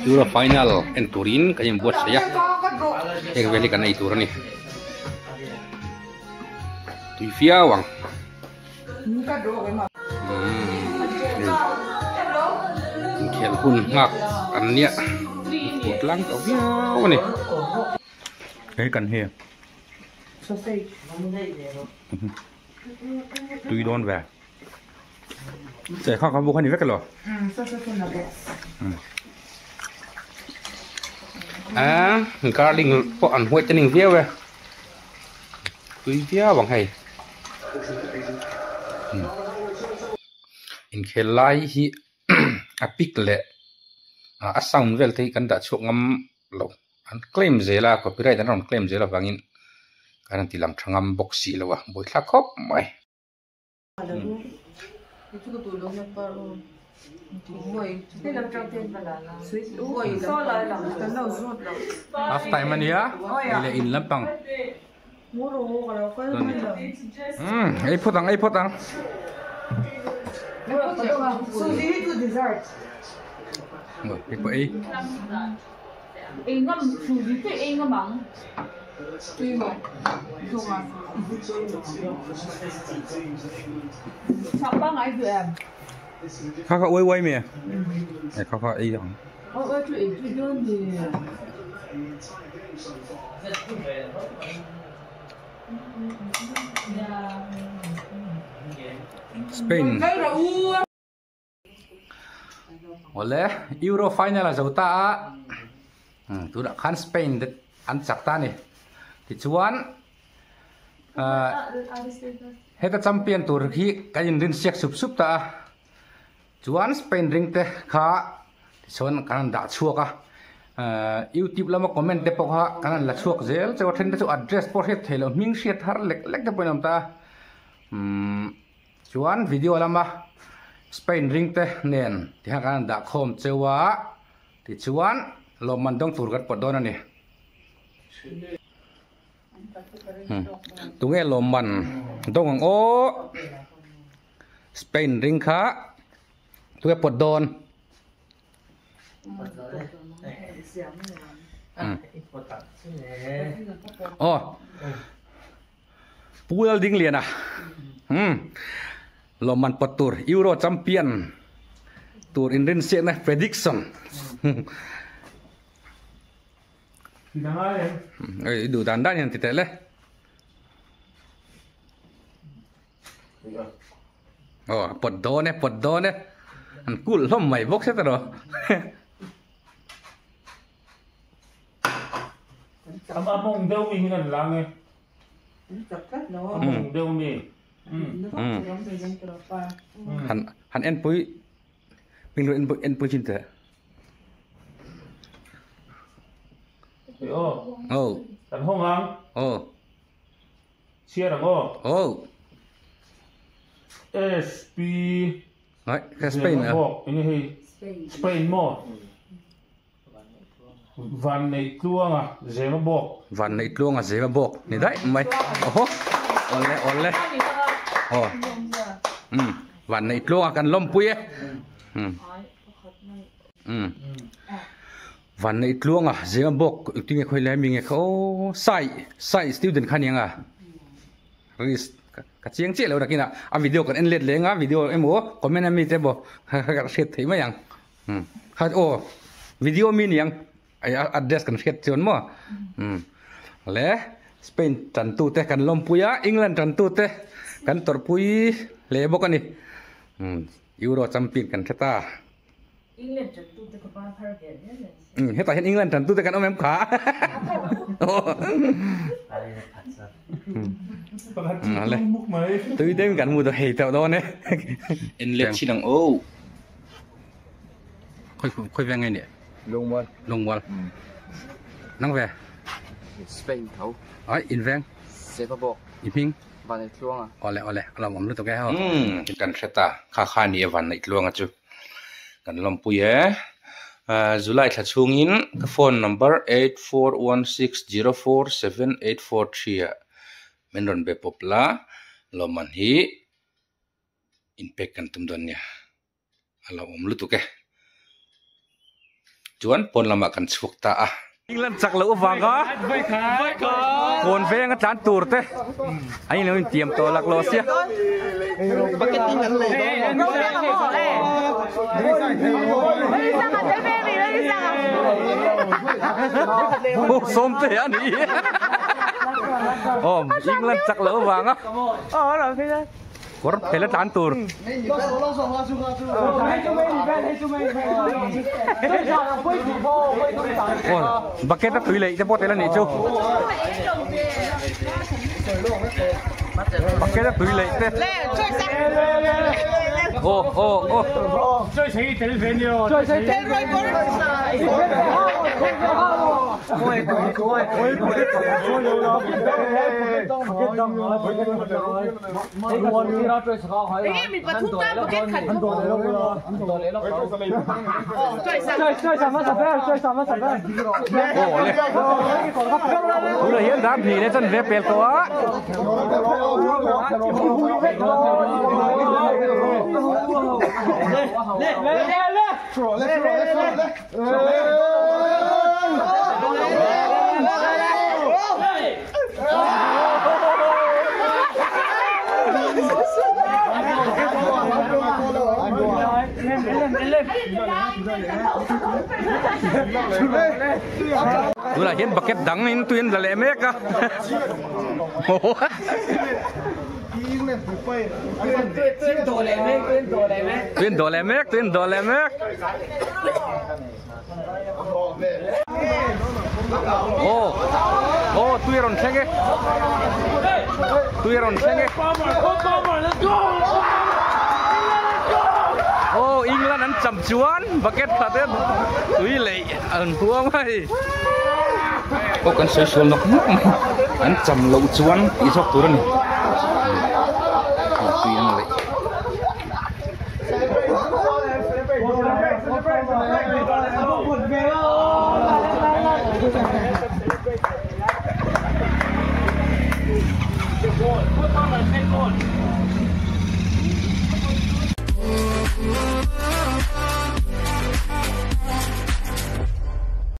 Euro final en Turin kayem buat saya ek veli kana itu ni tuifia wang kel hun ngak annya buat lang tau viau ni cái cần hề tùy đón về sẽ không có bộ khăn gì vết cái lò à cả đình có ăn huệ cho đình viêu về tùy viêu bằng hay in khe lai hi apik le a sound vel thei kan da chok ngam lo an claim zela copyright an claim zela wangin kan ti lam thangam boxi lo wa boi thla khop mai half time ania ile in lampang ai photang so you do dessert people ấy ngâm chủ gì thế ngâm bằng tuy mà dùng à sắp ba ngày rồi em khá quay quay mẹ này khá ấy rồi ôi chuyện đơn thì Spain oleh Euro final là dấu ta tôi đã khán Spain được ăn chắc ta này thì chuan hết cái champion tour khi cái nhìn đến siết sụp sụp ta chuan Spain ring te khá chuan cái đã chua cả YouTube lama comment te pok ha cái là chuộc zel cho thân cho address por hết thelo ming siết har lek lek te poinam ta chuan video lama Spain ring te nen thì hàng đã khom chewa thì chuan lo man dong tur gat podon ani tu nge lo man dong ang o Spain ring kha tu get podon pual ding lian à lo man potur Euro champion tour in rin sian na prediction đủ tàn đa nhận thì tệ lên bật đô nè anh cùl lắm mày bốc hết rồi mong đâu mình gần lắm nghe mong đâu mình hắn en pui mình rồi en pui chín thế tận hông lắm chia được không SP nói cái Spain à Spain một van này luôn à dễ mà bọc van này luôn à dễ mà bọc này đấy mày ole van này luôn à cần lom pui van này luôn à dễ mà bọc tiếng khơi lẽ mình ngheเขาsai student khăn nhang à cái chiếng chết rồi đặc kia à video còn end lên á video em mua comment em mình thấy bộ cái shit thấy mấy yang video mình yang address kan shit chọn mua lẽ Spain trần tu te kan lom puya England trần tu te kan tor pui le bok ani Euro champion kan theta England trần tu te ka par ge heta hen England trần tu te kan om em kha tôi đemกันหมู่ตัวเฮเต่าดอนเนี่ยเอ็นเล็กชิดังโอ้ค่อยแวงไงเนี่ยลงบอลนั่งแวสเปนเขาอินแวงเซฟบอกอินพิงวันในช่วงอ๋อเลยเราผมรู้ตัวแกเหรอกันเสตาค่านี่วันในช่วงอ่ะจูกันลมปุยจุลัยทัดช่วงอินโฟน number 8416047843มันโดนเบปปลาลมมันฮีอินเปกกันตุมดอนเนี่ยเราผมรู้ตัวแก chuan pon lama kan chuk ta a England chak lo wang ka kon ve nga tan tur te ai lo tiam to lak lo sia som te ani England chak lo wang a Kor phela tan tur bucket ta thui lei te pot la ni chu bucket ta thui lei te最死del venio最死Tôi là hiện đám thì lên chân về bèo quá. Tôi là hiện bucket đắng nên tuyên là lẹ mét á. Tuyên đồ lẹ mét. Tuyên rồng xe England ăn chậm chuan bucket thật đấy túi lệ ẩn thua mày có cần soi soi lọc nước ăn chậm lẩu chuan ý sọc túi này túi ăn lệ Put on the